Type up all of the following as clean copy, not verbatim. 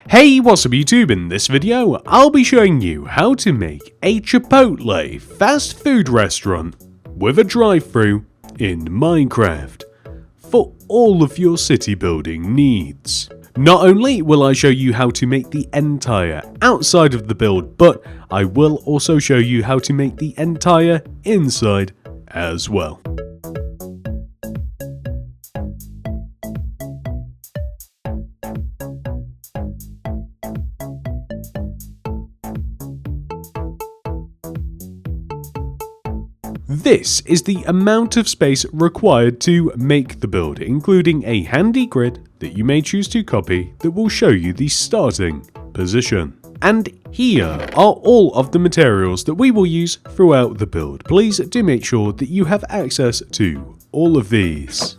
Hey, what's up YouTube? In this video, I'll be showing you how to make a Chipotle fast food restaurant with a drive-thru in Minecraft for all of your city building needs. Not only will I show you how to make the entire outside of the build, but I will also show you how to make the entire inside as well. This is the amount of space required to make the build, including a handy grid that you may choose to copy that will show you the starting position. And here are all of the materials that we will use throughout the build. Please do make sure that you have access to all of these.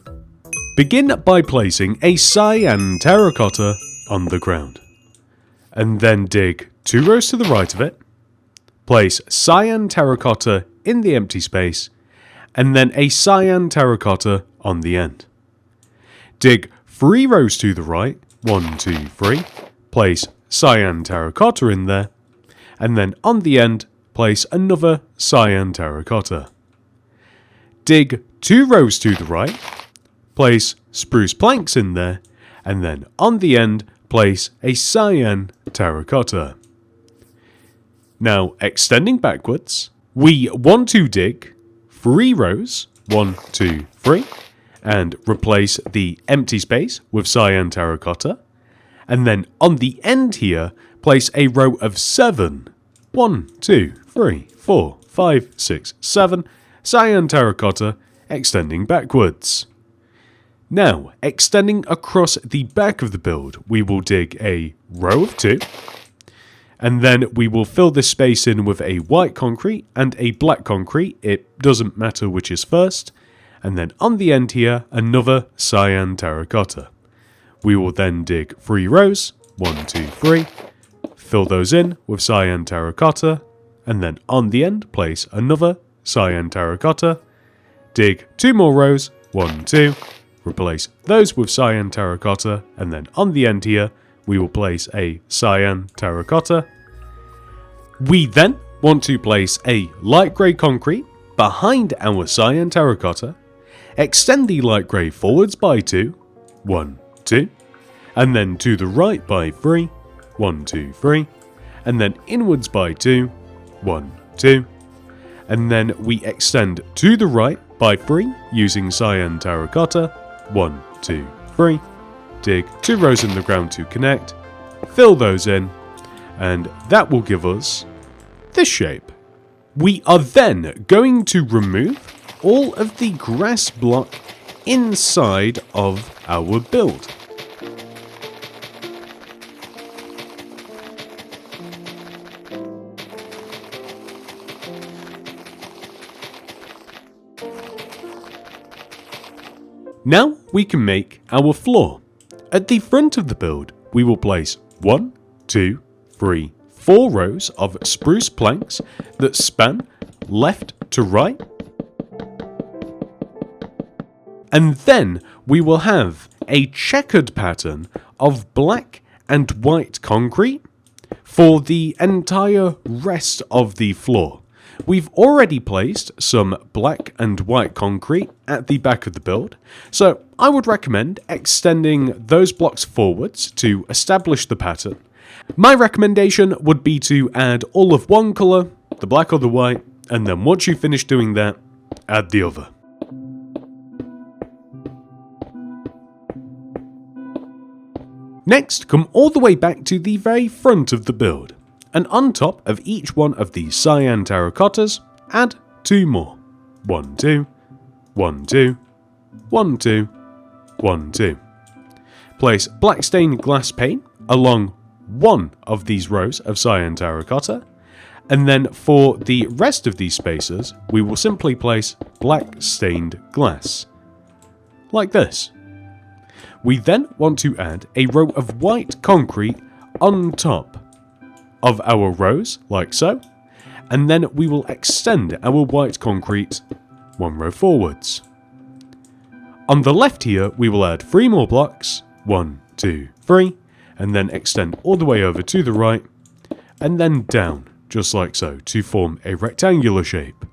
Begin by placing a cyan terracotta on the ground, and then dig 2 rows to the right of it. Place cyan terracotta in the empty space, and then a cyan terracotta on the end. Dig 3 rows to the right, 1, 2, 3, place cyan terracotta in there, and then on the end, place another cyan terracotta. Dig 2 rows to the right, place spruce planks in there, and then on the end, place a cyan terracotta. Now, extending backwards, we want to dig 3 rows, 1, 2, 3, and replace the empty space with cyan terracotta. And then on the end here, place a row of 7, 1, 2, 3, 4, 5, 6, 7, cyan terracotta, extending backwards. Now, extending across the back of the build, we will dig a row of 2. And then we will fill this space in with a white concrete and a black concrete. It doesn't matter which is first. And then on the end here, another cyan terracotta. We will then dig 3 rows, 1, 2, 3. Fill those in with cyan terracotta. And then on the end, place another cyan terracotta. Dig 2 more rows, 1, 2. Replace those with cyan terracotta. And then on the end here, we will place a cyan terracotta. We then want to place a light grey concrete behind our cyan terracotta. Extend the light grey forwards by 2, 1, 2, and then to the right by 3, 1, 2, 3, and then inwards by 2, 1, 2, and then we extend to the right by 3 using cyan terracotta, 1, 2, 3. Dig 2 rows in the ground to connect, fill those in, and that will give us this shape. We are then going to remove all of the grass block inside of our build. Now we can make our floor. At the front of the build, we will place 1, 2, 3, 4 rows of spruce planks that span left to right. And then we will have a checkered pattern of black and white concrete for the entire rest of the floor. We've already placed some black and white concrete at the back of the build, so I would recommend extending those blocks forwards to establish the pattern. My recommendation would be to add all of one colour, the black or the white, and then once you finish doing that, add the other. Next, come all the way back to the very front of the build. And on top of each one of these cyan terracottas, add 2 more. 1, 2, 1, 2, 1, 2, 1, 2. Place black stained glass pane along one of these rows of cyan terracotta, and then for the rest of these spaces, we will simply place black stained glass. Like this. We then want to add a row of white concrete on top of our rows, like so, and then we will extend our white concrete 1 row forwards. On the left here, we will add 3 more blocks, 1, 2, 3, and then extend all the way over to the right, and then down, just like so, to form a rectangular shape.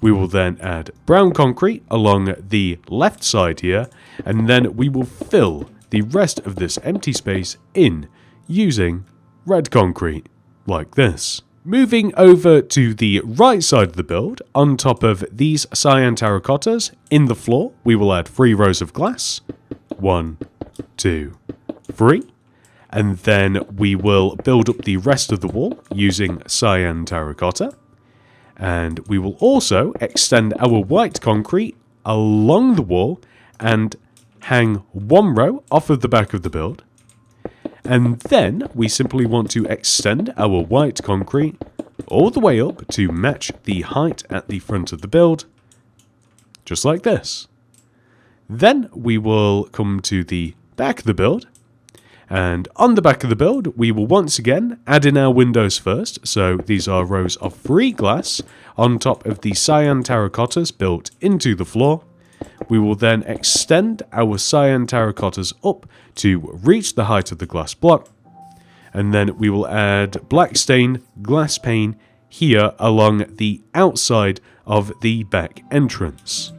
We will then add brown concrete along the left side here, and then we will fill the rest of this empty space in using red concrete, like this. Moving over to the right side of the build, on top of these cyan terracottas in the floor, we will add 3 rows of glass. 1, 2, 3. And then we will build up the rest of the wall using cyan terracotta. And we will also extend our white concrete along the wall and hang 1 row off of the back of the build. And then we simply want to extend our white concrete all the way up to match the height at the front of the build, just like this. Then we will come to the back of the build, and on the back of the build we will once again add in our windows first. So these are rows of 3 glass on top of the cyan terracottas built into the floor. We will then extend our cyan terracottas up to reach the height of the glass block, and then we will add black stained glass pane here along the outside of the back entrance.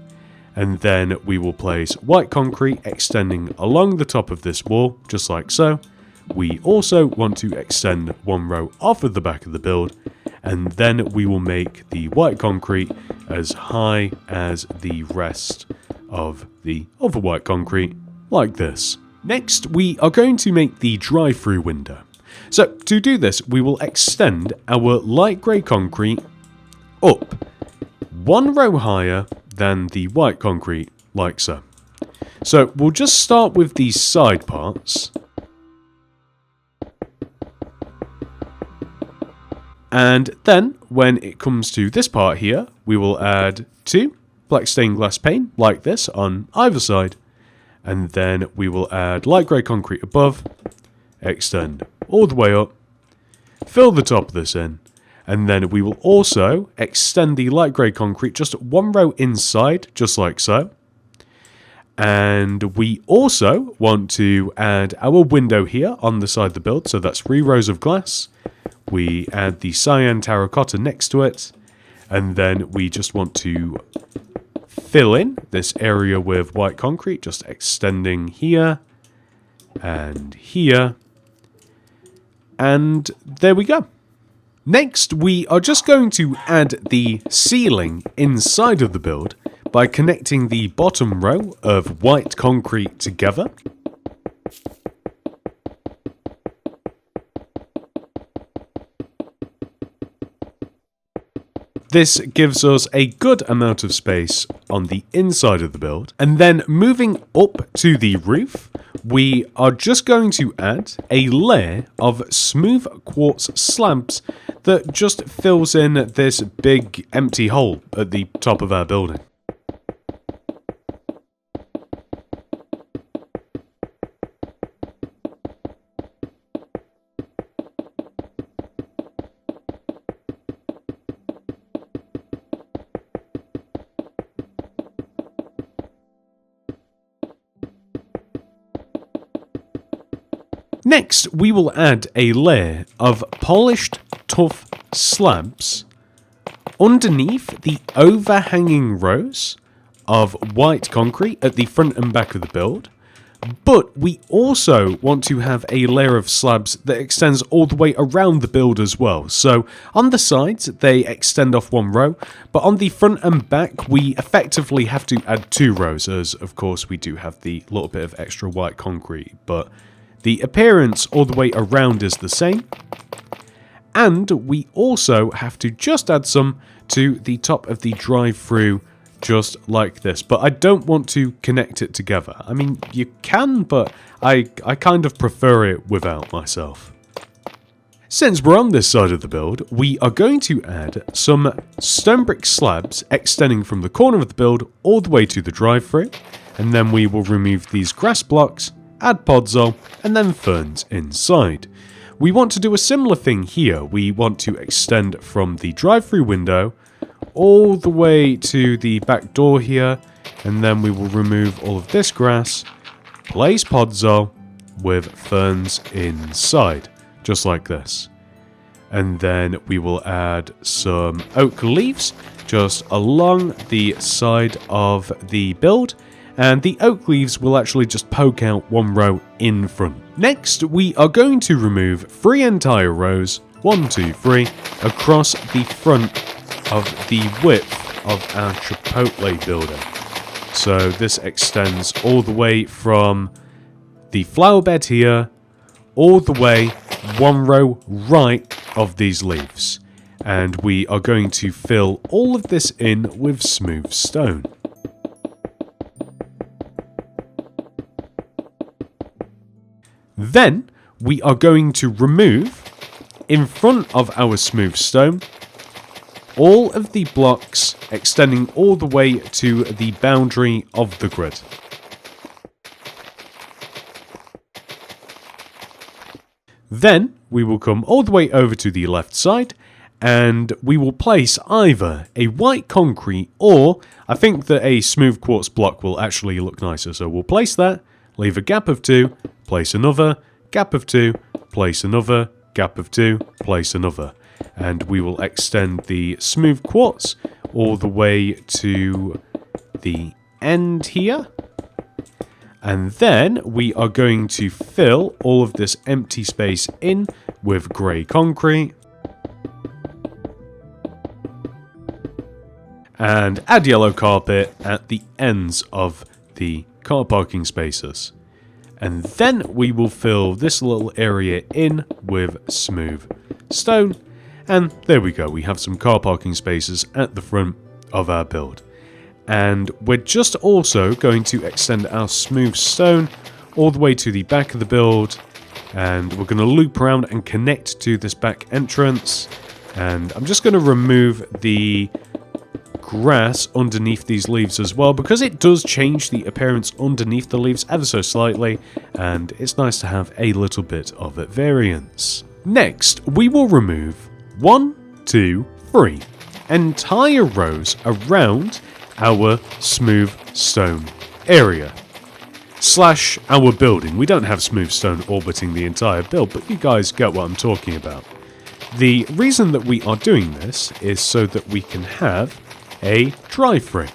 And then we will place white concrete extending along the top of this wall, just like so. We also want to extend 1 row off of the back of the build, and then we will make the white concrete as high as the rest of the other white concrete, like this. Next, we are going to make the drive-through window. So to do this, we will extend our light grey concrete up 1 row higher than the white concrete, like so. So we'll just start with these side parts. And then, when it comes to this part here, we will add 2 black stained glass pane, like this, on either side. And then we will add light grey concrete above, extend all the way up, fill the top of this in, and then we will also extend the light grey concrete just 1 row inside, just like so. And we also want to add our window here on the side of the build, so that's 3 rows of glass. We add the cyan terracotta next to it, and then we just want to fill in this area with white concrete, just extending here and here. And there we go. Next, we are just going to add the ceiling inside of the build by connecting the bottom row of white concrete together. This gives us a good amount of space on the inside of the build. And then moving up to the roof, we are just going to add a layer of smooth quartz slabs that just fills in this big empty hole at the top of our building. Next, we will add a layer of polished, tough slabs underneath the overhanging rows of white concrete at the front and back of the build. But we also want to have a layer of slabs that extends all the way around the build as well. So on the sides, they extend off 1 row, but on the front and back, we effectively have to add 2 rows, as of course we do have the little bit of extra white concrete, but the appearance all the way around is the same. And we also have to just add some to the top of the drive-through, just like this. But I don't want to connect it together. I mean, you can, but I kind of prefer it without myself. Since we're on this side of the build, we are going to add some stone brick slabs extending from the corner of the build all the way to the drive-through. And then we will remove these grass blocks, add podzol, and then ferns inside. We want to do a similar thing here. We want to extend from the drive-through window all the way to the back door here, and then we will remove all of this grass, place podzol, with ferns inside, just like this. And then we will add some oak leaves just along the side of the build, and the oak leaves will actually just poke out one row in front. Next, we are going to remove 3 entire rows, 1, 2, 3, across the front of the width of our Chipotle building. So this extends all the way from the flower bed here, all the way 1 row right of these leaves. And we are going to fill all of this in with smooth stone. Then we are going to remove, in front of our smooth stone, all of the blocks extending all the way to the boundary of the grid. Then we will come all the way over to the left side, and we will place either a white concrete, or I think that a smooth quartz block will actually look nicer. So we'll place that, leave a gap of 2, place another, gap of 2, place another, gap of 2, place another. And we will extend the smooth quartz all the way to the end here. And then we are going to fill all of this empty space in with grey concrete. And add yellow carpet at the ends of the car parking spaces. And then we will fill this little area in with smooth stone. And there we go, we have some car parking spaces at the front of our build. And we're just also going to extend our smooth stone all the way to the back of the build. And we're going to loop around and connect to this back entrance. And I'm just going to remove the grass underneath these leaves as well, because it does change the appearance underneath the leaves ever so slightly, and it's nice to have a little bit of a variance. Next, we will remove 1, 2, 3 entire rows around our smooth stone area slash our building. We don't have smooth stone orbiting the entire build, but you guys get what I'm talking about. The reason that we are doing this is so that we can have a drive-through.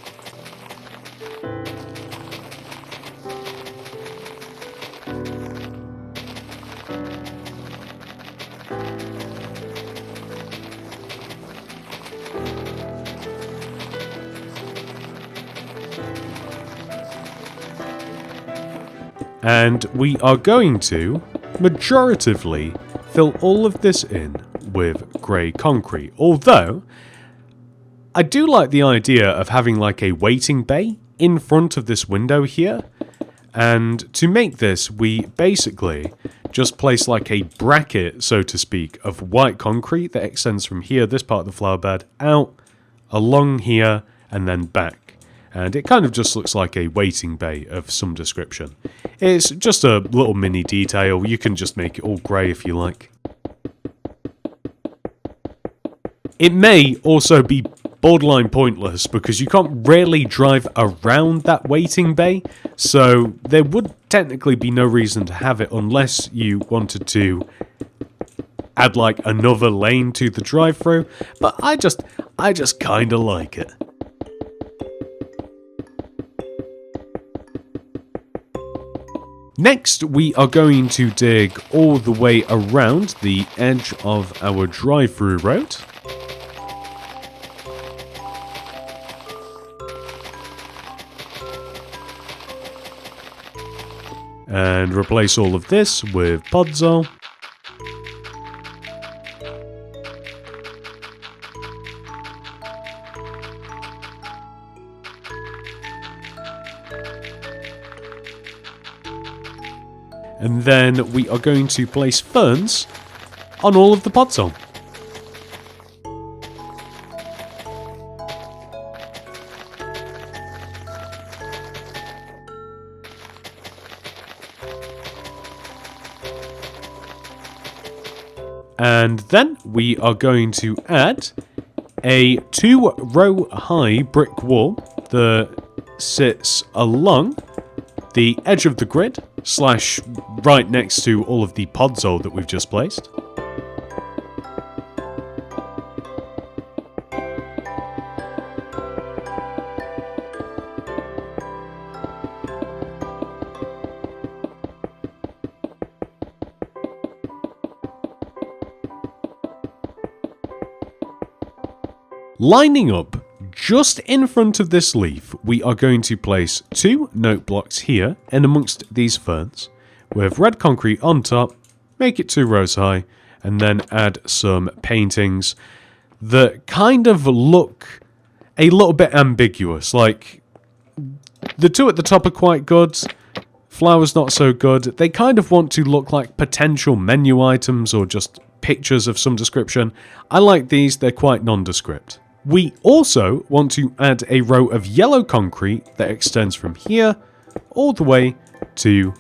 And we are going to majoritively fill all of this in with grey concrete, although I do like the idea of having like a waiting bay in front of this window here. And to make this, we basically just place like a bracket, so to speak, of white concrete that extends from here, this part of the flower bed, out, along here, and then back. And it kind of just looks like a waiting bay of some description. It's just a little mini detail. You can just make it all grey if you like. It may also be borderline pointless because you can't really drive around that waiting bay, so there would technically be no reason to have it unless you wanted to add like another lane to the drive-through, but I just kind of like it. Next, we are going to dig all the way around the edge of our drive-through road. And replace all of this with podzol. And then we are going to place ferns on all of the podzol. And then we are going to add a 2-row high brick wall that sits along the edge of the grid slash right next to all of the podzol that we've just placed. Lining up just in front of this leaf, we are going to place 2 note blocks here in amongst these ferns with red concrete on top, make it 2 rows high, and then add some paintings that kind of look a little bit ambiguous. Like, the 2 at the top are quite good, flowers not so good. They kind of want to look like potential menu items or just pictures of some description. I like these, they're quite nondescript. We also want to add a row of yellow concrete that extends from here all the way to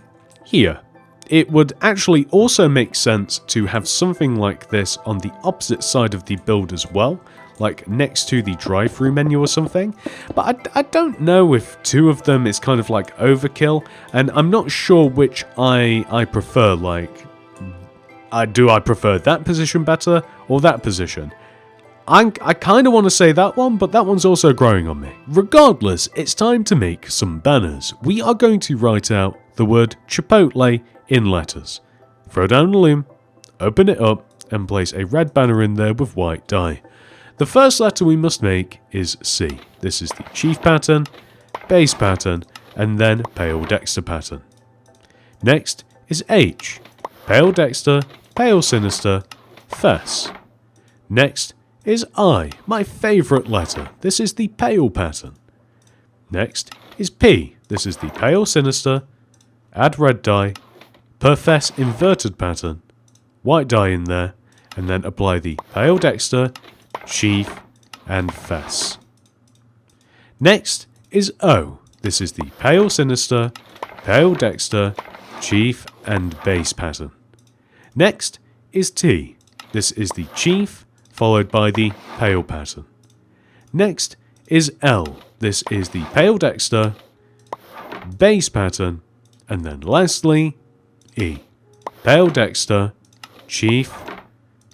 here. It would actually also make sense to have something like this on the opposite side of the build as well, like next to the drive-through menu or something. But I don't know if 2 of them is kind of like overkill, and I'm not sure which I prefer. Like, do I prefer that position better or that position? I kind of want to say that one, but that one's also growing on me. Regardless, it's time to make some banners. We are going to write out the word Chipotle in letters. Throw down a loom, open it up, and place a red banner in there with white dye. The first letter we must make is C. This is the chief pattern, base pattern, and then pale dexter pattern. Next is H. Pale dexter, pale sinister, fess. Next is I, my favourite letter. This is the pale pattern. Next is P. This is the pale sinister, add red dye, per fess inverted pattern, white dye in there, and then apply the pale dexter, chief, and fess. Next is O. This is the pale sinister, pale dexter, chief, and base pattern. Next is T. This is the chief, followed by the pale pattern. Next is L. This is the pale dexter, base pattern, and then lastly, E. Pale dexter, chief,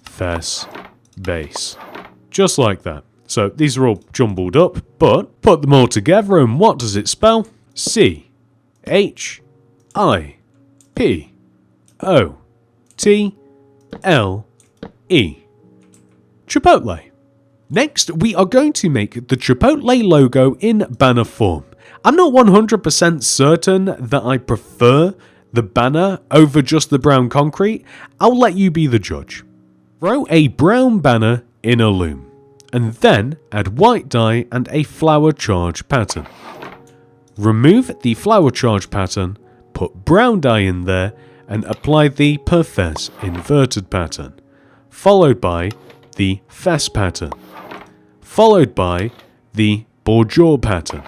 fess, base. Just like that. So these are all jumbled up, but put them all together and what does it spell? C, H, I, P, O, T, L, E. Chipotle. Next, we are going to make the Chipotle logo in banner form. I'm not 100% certain that I prefer the banner over just the brown concrete. I'll let you be the judge. Throw a brown banner in a loom, and then add white dye and a flower charge pattern. Remove the flower charge pattern, put brown dye in there, and apply the per fess inverted pattern, followed by the fess pattern, followed by the bourgeois pattern.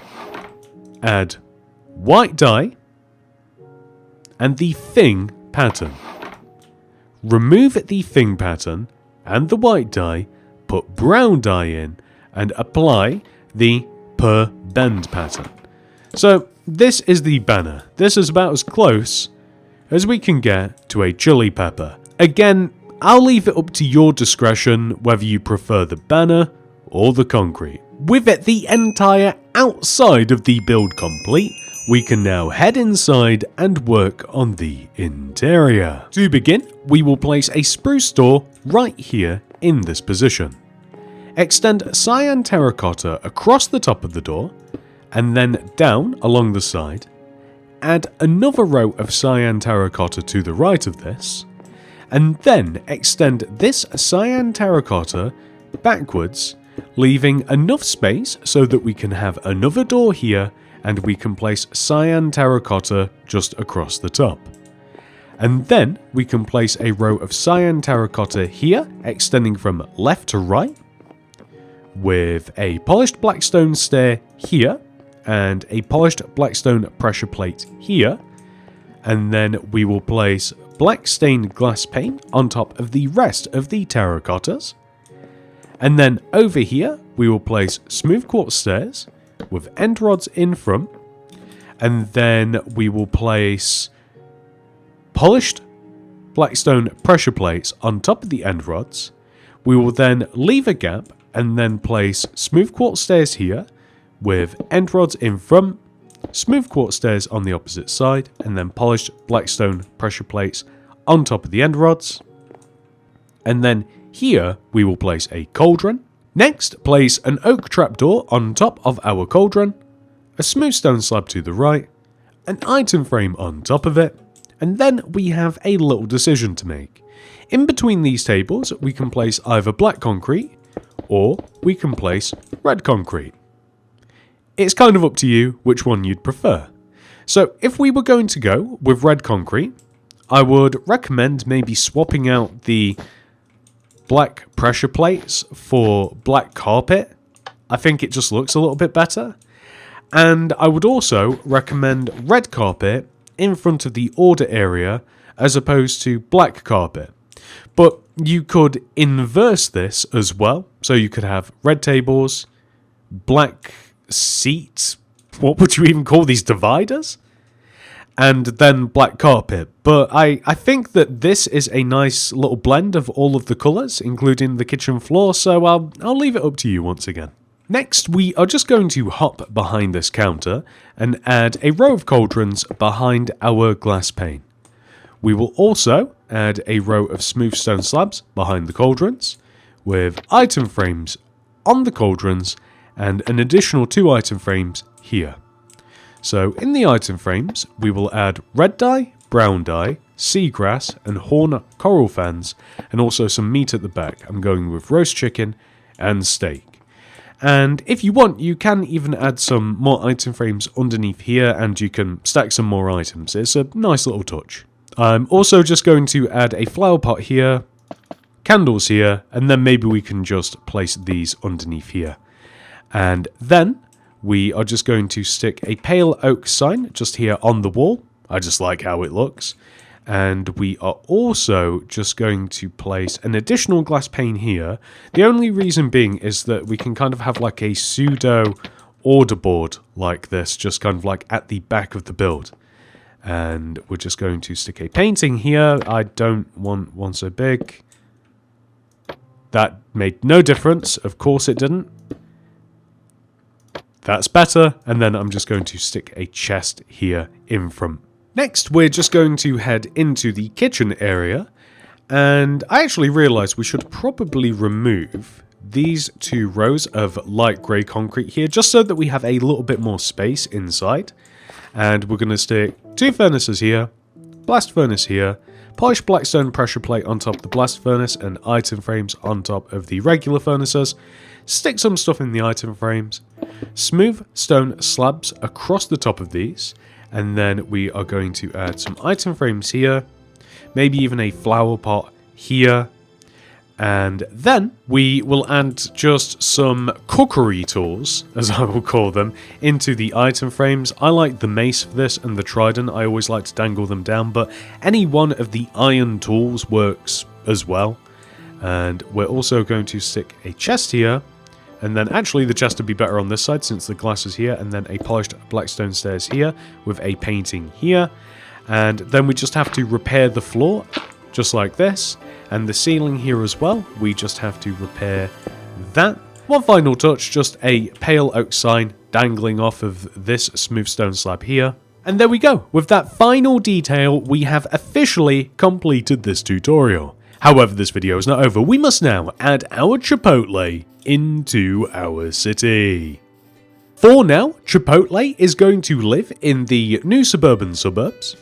Add white dye and the thing pattern. Remove the thing pattern and the white dye, put brown dye in, and apply the per bend pattern. So this is the banner. This is about as close as we can get to a chili pepper. Again, I'll leave it up to your discretion whether you prefer the banner or the concrete. With the entire outside of the build complete, we can now head inside and work on the interior. To begin, we will place a spruce door right here in this position. Extend cyan terracotta across the top of the door, and then down along the side. Add another row of cyan terracotta to the right of this, and then extend this cyan terracotta backwards, leaving enough space so that we can have another door here and we can place cyan terracotta just across the top. And then we can place a row of cyan terracotta here, extending from left to right, with a polished blackstone stair here, and a polished blackstone pressure plate here, and then we will place black stained glass paint on top of the rest of the terracottas. And then over here, we will place smooth quartz stairs with end rods in front. And then we will place polished blackstone pressure plates on top of the end rods. We will then leave a gap and then place smooth quartz stairs here with end rods in front, smooth quartz stairs on the opposite side, and then polished blackstone pressure plates on top of the end rods. And then here we will place a cauldron. Next, place an oak trapdoor on top of our cauldron, a smooth stone slab to the right, an item frame on top of it, and then we have a little decision to make. In between these tables, we can place either black concrete or we can place red concrete. It's kind of up to you which one you'd prefer. So if we were going to go with red concrete, I would recommend maybe swapping out the black pressure plates for black carpet. I think it just looks a little bit better. And I would also recommend red carpet in front of the order area as opposed to black carpet. But you could inverse this as well. So you could have red tables, black seats, what would you even call these, dividers? And then black carpet. But I think that this is a nice little blend of all of the colours, including the kitchen floor, so I'll leave it up to you once again. Next, we are just going to hop behind this counter and add a row of cauldrons behind our glass pane. We will also add a row of smooth stone slabs behind the cauldrons, with item frames on the cauldrons and an additional 2 item frames here. So in the item frames, we will add red dye, brown dye, seagrass and horn coral fans, and also some meat at the back. I'm going with roast chicken and steak. And if you want, you can even add some more item frames underneath here and you can stack some more items. It's a nice little touch. I'm also just going to add a flower pot here, candles here, and then maybe we can just place these underneath here. And then we are just going to stick a pale oak sign just here on the wall. I just like how it looks. And we are also just going to place an additional glass pane here. The only reason being is that we can kind of have like a pseudo order board like this, just kind of like at the back of the build. And we're just going to stick a painting here. I don't want one so big. That made no difference. Of course it didn't. That's better. And then I'm just going to stick a chest here in front. Next, we're just going to head into the kitchen area, and I actually realised we should probably remove these 2 rows of light grey concrete here, just so that we have a little bit more space inside. And we're going to stick 2 furnaces here, blast furnace here, polished blackstone pressure plate on top of the blast furnace, and item frames on top of the regular furnaces. Stick some stuff in the item frames, smooth stone slabs across the top of these. And then we are going to add some item frames here, maybe even a flower pot here. And then we will add just some cookery tools, as I will call them, into the item frames. I like the mace for this and the trident. I always like to dangle them down, but any one of the iron tools works as well. And we're also going to stick a chest here. And then actually the chest would be better on this side since the glass is here, and then a polished blackstone stairs here with a painting here. And then we just have to repair the floor just like this, and the ceiling here as well. We just have to repair that. One final touch, just a pale oak sign dangling off of this smooth stone slab here. And there we go. With that final detail, we have officially completed this tutorial. However, this video is not over. We must now add our Chipotle into our city. For now, Chipotle is going to live in the new suburban suburbs.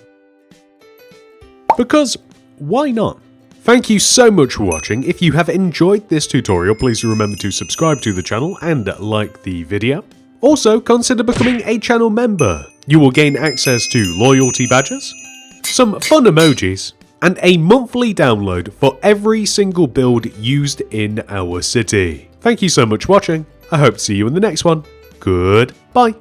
Because why not? Thank you so much for watching. If you have enjoyed this tutorial, please remember to subscribe to the channel and like the video. Also, consider becoming a channel member. You will gain access to loyalty badges, some fun emojis, and a monthly download for every single build used in our city. Thank you so much for watching. I hope to see you in the next one. Goodbye.